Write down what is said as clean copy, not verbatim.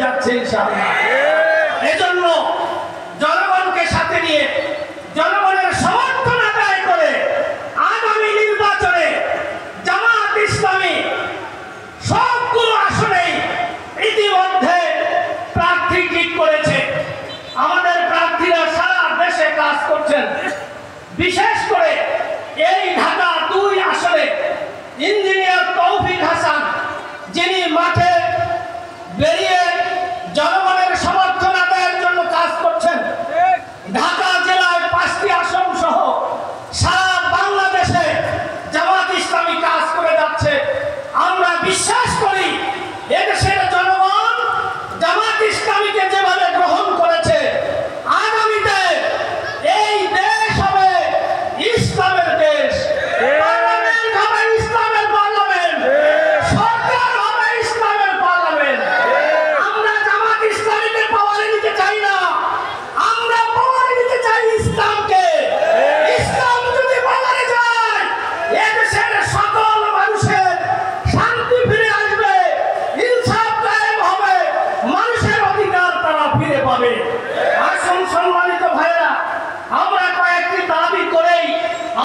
যাচ্ছে ইনশাআল্লাহ। এজন্য জনগণকে সাথে নিয়ে জনগণের সমর্থন আদায় করে আগামী নির্বাচনে জামাত ইসলামী সবগুলো আসনেই ইতিমধ্যে প্রার্থী ঠিক করেছে। আমাদের প্রার্থীরা সারা দেশে কাজ করছেন। বিশেষ করে এই ঢাকা 2 আসনে ইঞ্জিনিয়ার তৌফিক হাসান, যিনি মাঠে বেরিয়ে